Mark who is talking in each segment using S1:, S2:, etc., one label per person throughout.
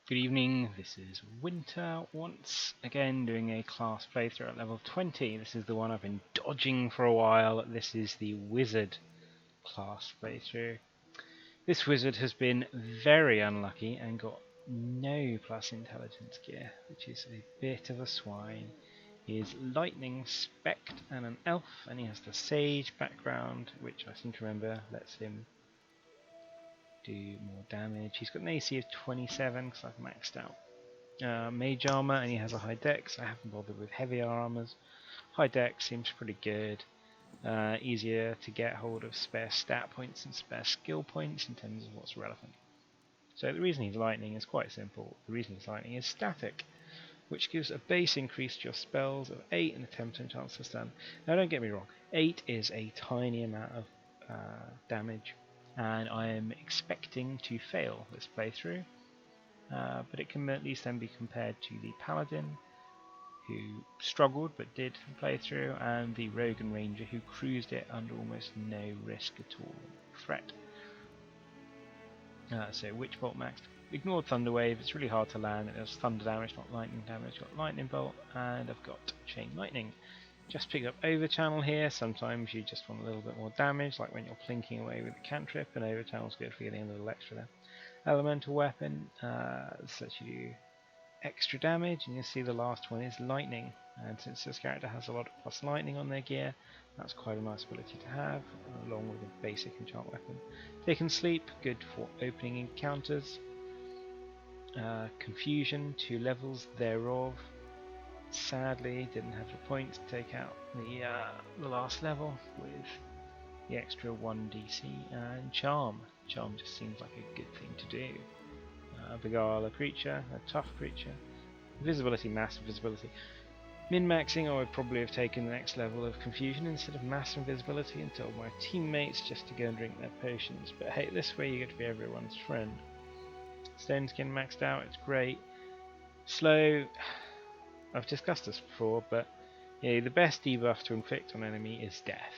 S1: Good evening, this is Winter once again doing a class playthrough at level 20. This is the one I've been dodging for a while. This is the Wizard class playthrough. This wizard has been very unlucky and got no plus intelligence gear, which is a bit of a swine. He is Lightning, Spect and an elf, and he has the Sage background, which I seem to remember lets him do more damage. He's got an AC of 27 because I've maxed out mage armor, and he has a high dex. I haven't bothered with heavier armors. High dex seems pretty good. Easier to get hold of spare stat points and spare skill points in terms of what's relevant. So the reason he's lightning is quite simple. The reason he's lightning is static, which gives a base increase to your spells of 8 and a 10% chance to stun. Now don't get me wrong, 8 is a tiny amount of damage, and I am expecting to fail this playthrough, but it can at least then be compared to the Paladin, who struggled but did play through, and the Rogue and Ranger, who cruised it under almost no risk at all threat. So Witchbolt maxed. Ignored Thunderwave, it's really hard to land. It does thunder damage, not lightning damage. Got Lightning Bolt, and I've got Chain Lightning. Just picked up Overchannel here. Sometimes you just want a little bit more damage, like when you're plinking away with a cantrip, and Overchannel's good for getting a little extra there. Elemental Weapon, so that you do extra damage, and you'll see the last one is Lightning, and since this character has a lot of plus lightning on their gear, that's quite a nice ability to have, along with a basic enchant weapon. Taken Sleep, good for opening encounters. Confusion, 2 levels thereof. Sadly, didn't have the points to take out the last level with the extra 1 DC, and Charm. Charm just seems like a good thing to do. Beguile a creature, a tough creature. Visibility, massive visibility. Min-maxing, I would probably have taken the next level of Confusion instead of mass invisibility and told my teammates just to go and drink their potions. But hey, this way you get to be everyone's friend. Stone Skin maxed out, it's great. Slow, I've discussed this before, but yeah, the best debuff to inflict on enemy is death.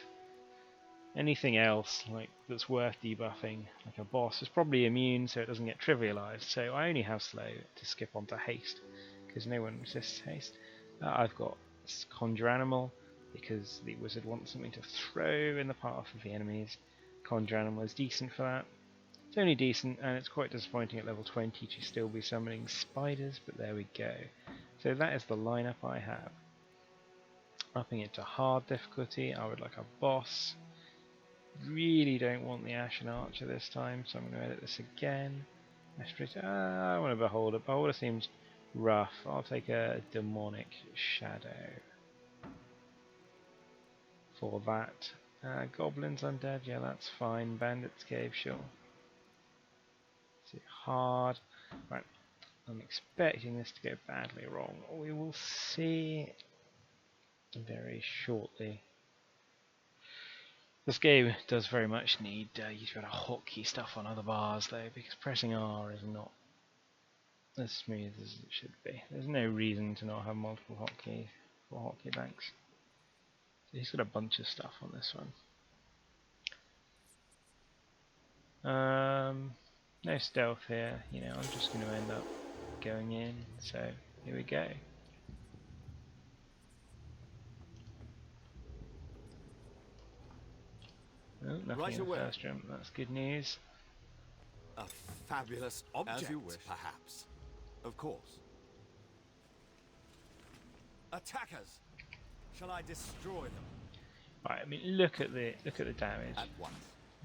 S1: Anything else that's worth debuffing, like a boss, is probably immune, so it doesn't get trivialized. So I only have slow to skip onto haste, because no one resists haste. I've got Conjure Animal, because the wizard wants something to throw in the path of the enemies. Conjure Animal is decent for that. It's only decent, and it's quite disappointing at level 20 to still be summoning spiders, but there we go. So that is the lineup I have. Upping it to hard difficulty, I would like a boss. Really don't want the Ashen Archer this time, so I'm going to edit this again. I want a Beholder. Beholder seems rough. I'll take a Demonic Shadow for that. Goblins Undead, yeah, that's fine. Bandit's Cave, sure. Is it hard? Right, I'm expecting this to go badly wrong. We will see very shortly. This game does very much need you to be able to hotkey stuff on other bars though, because pressing R is not as smooth as it should be. There's no reason to not have multiple hotkeys for hotkey banks. So he's got a bunch of stuff on this one. No stealth here, you know, I'm just going to end up going in, so here we go. Oh, nothing
S2: Right
S1: in the
S2: away.
S1: first jump, that's good news.
S2: A fabulous object,
S3: As you wish.
S2: perhaps. Of course. Attackers! Shall I destroy them?
S1: Right, I mean, look at the damage.
S2: At once.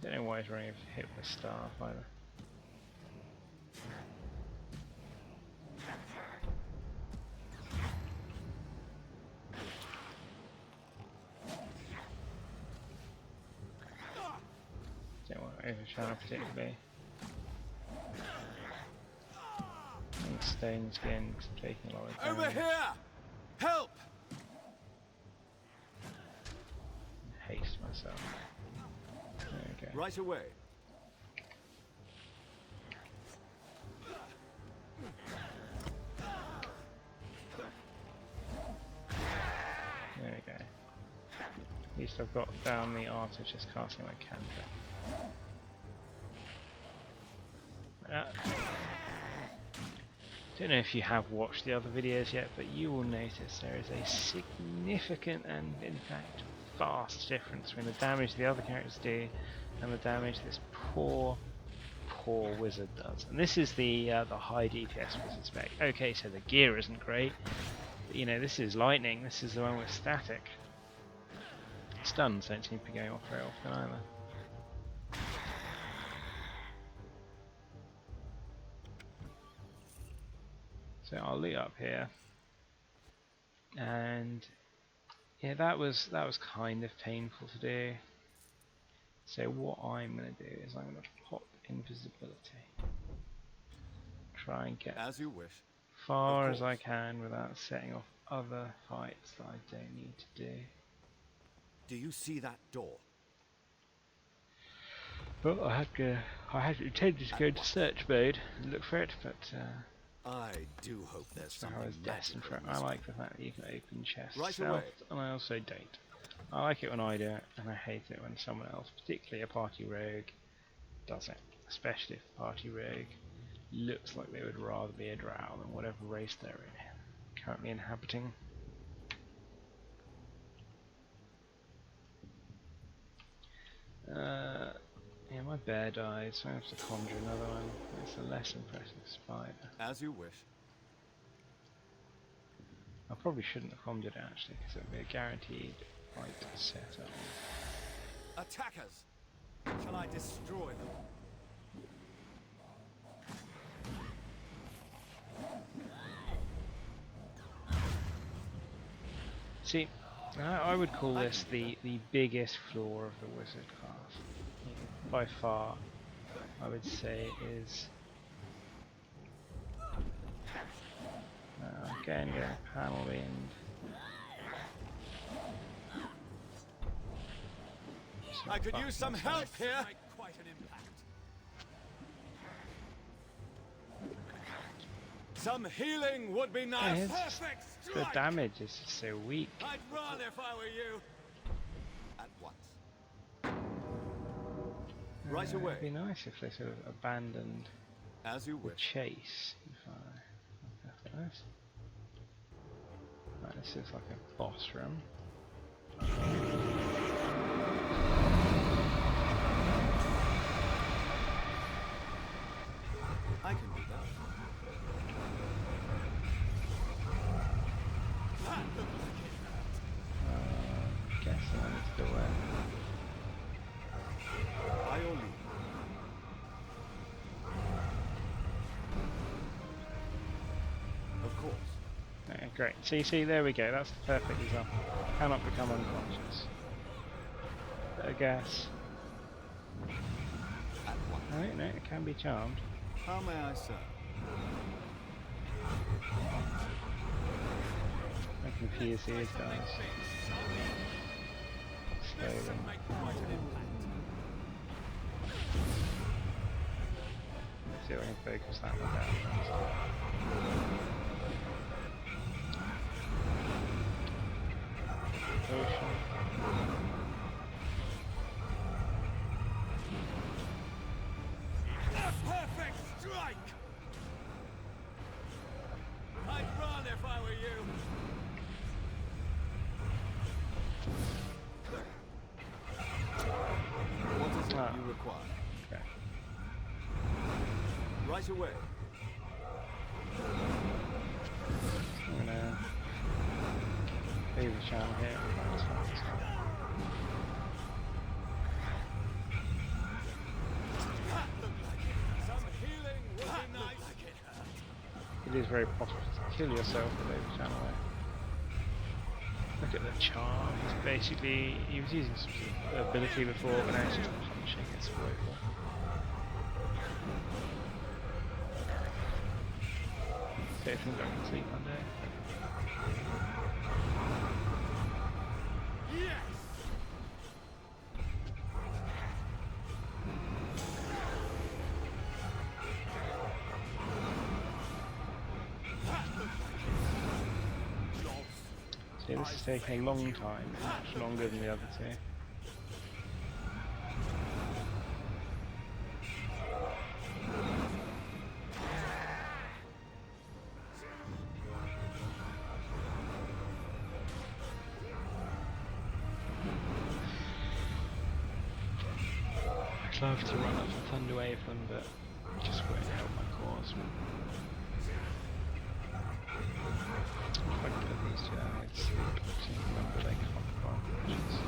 S1: I don't know why he's running hit with a staff either. Don't want to overshadow particularly. And Stone Skin taking a lot of damage.
S2: Over here! Help!
S1: Haste myself. There we go.
S2: Right away.
S1: There we go. At least I've got down the art of just casting my cantrip. Don't know if you have watched the other videos yet, but you will notice there is a significant and in fact vast difference between the damage the other characters do and the damage this poor wizard does. And this is the high DPS wizard spec. Okay, so the gear isn't great, but you know, this is lightning, this is the one with static. Stuns don't seem to be going off very often either. So I'll loot up here, and yeah, that was kind of painful to do. So what I'm going to do is I'm going to pop invisibility, try and get
S2: As you wish.
S1: far as I can without setting off other fights that I don't need to do.
S2: Do you see that door?
S1: Well, I had intended to go into search mode and look for it, but
S2: I do hope there's
S1: so I
S2: something
S1: was destined for it.
S2: magical
S1: I
S2: in
S1: like the fact that you can open chests
S2: Right
S1: stealth,
S2: away.
S1: and I also don't. I like it when I do it, and I hate it when someone else, particularly a party rogue, does it. Especially if the party rogue looks like they would rather be a drow than whatever race they're currently inhabiting. Yeah, my bear died, so I have to conjure another one. It's a less impressive spider.
S2: As you wish.
S1: I probably shouldn't have conjured it actually, because it would be a guaranteed fight setup.
S2: Attackers! Shall I destroy them?
S1: See, I would call this the biggest flaw of the wizard class. By far, I would say is again getting panel wind.
S2: I could use some help here. Quite an impact. Some healing would be nice.
S1: Yeah,
S2: Perfect
S1: the
S2: strike.
S1: damage is just so weak.
S2: I'd run if I were you. At once. Right away.
S1: It'd be nice if they sort of abandoned
S2: As you
S1: the
S2: wish.
S1: chase. This. Right, this is like a boss room.
S2: I can do that.
S1: Guess I need to go where.
S2: By your leave. Of course.
S1: Okay, great. See, there we go. That's the perfect example. Cannot become unconscious. Bit of gas.
S2: At once.
S1: Right, no, it can be charmed.
S2: How may I serve?
S1: I confuse these guys. Slowly.
S2: Make quite an impact.
S1: Let's see if I can focus that one down first. Potion.
S2: A perfect strike! I'd run if I were you. What is it you require?
S1: Okay.
S2: Right away.
S1: I'm gonna leave the channel here and try and start this one.
S2: Some healing would be nice.
S1: It is very possible to kill yourself with over channel there. Look at the charm. He's basically, he was using some sort of ability before, but now he's just punching. It's woeful. Okay, I think I can sleep one day.
S2: Yes!
S1: See, this is taking a long time, much longer than the other two. love to run up the Thunder Waveland, but just won't help my cause. If I can put these two down, I'd sleep. So remember they can't plant bushes.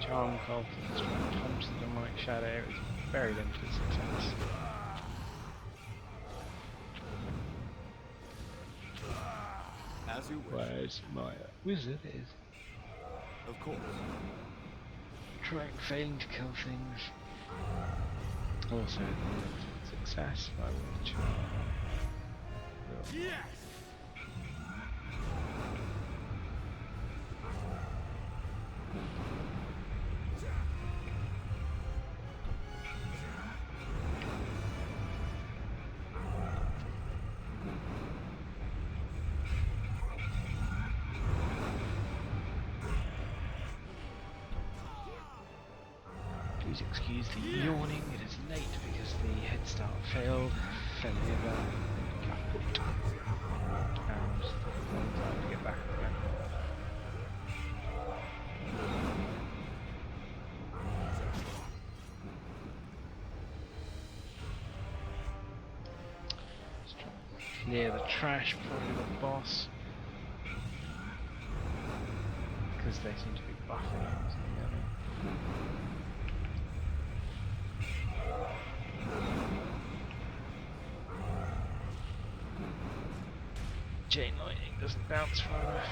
S1: Charm cultist trying to punch the demonic shadow is very limited success.
S2: As you wish.
S1: Whereas my wizard is
S2: Of course.
S1: failing to kill things. Also limited success by with charm.
S2: Yes.
S1: Please excuse the yawning, it is late because the head start failed, fell over, kaput, and one time to get back again. Just try and clear the trash before we do the boss, because they seem to be buffing it together. Chain lightning doesn't bounce far enough.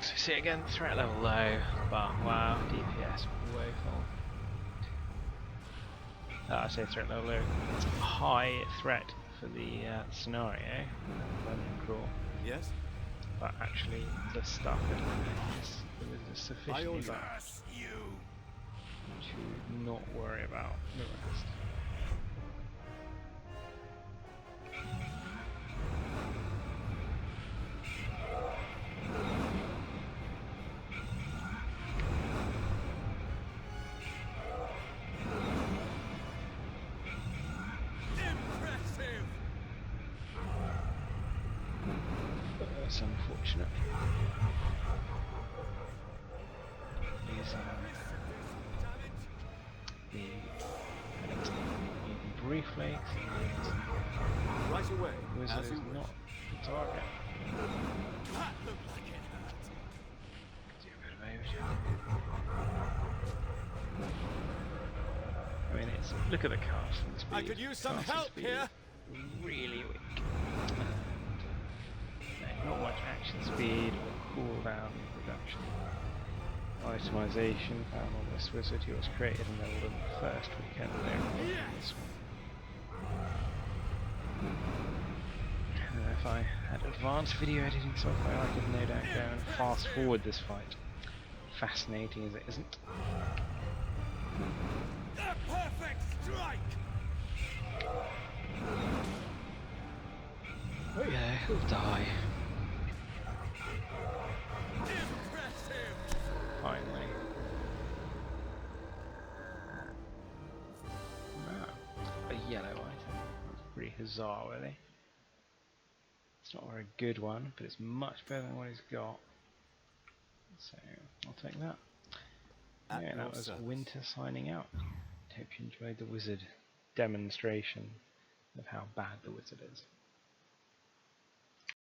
S1: So see again, threat level low, but wow, DPS woeful. I say threat level low, it's a high threat for the scenario, Dungeon Crawl,
S2: Yes.
S1: but actually the stuff is sufficiently low to not worry about the rest. That's unfortunate. Is the brief legs
S2: Right away.
S1: wizard
S2: As
S1: is
S2: you wish.
S1: not the target.
S2: That looked like it hurt.
S1: Do a bit of overkill. I mean, it's look at the casting speed.
S2: I could use some
S1: Casting
S2: help
S1: speed
S2: here.
S1: is really weak. And, not much action speed or cooldown reduction. Itemization found on this wizard. He was created in the first weekend there.
S2: Yes.
S1: If I had advanced video editing software, I could no doubt go and fast forward this fight. Fascinating as it isn't.
S2: A perfect strike.
S1: Oh yeah, he'll die.
S2: Impressive.
S1: Finally. Wow. A yellow item. That's pretty huzzah, really. It's not a very good one, but it's much better than what he's got. So, I'll take that.
S2: At
S1: Yeah,
S2: your
S1: that was
S2: service.
S1: Winter signing out. Hope you enjoyed the wizard demonstration of how bad the wizard is.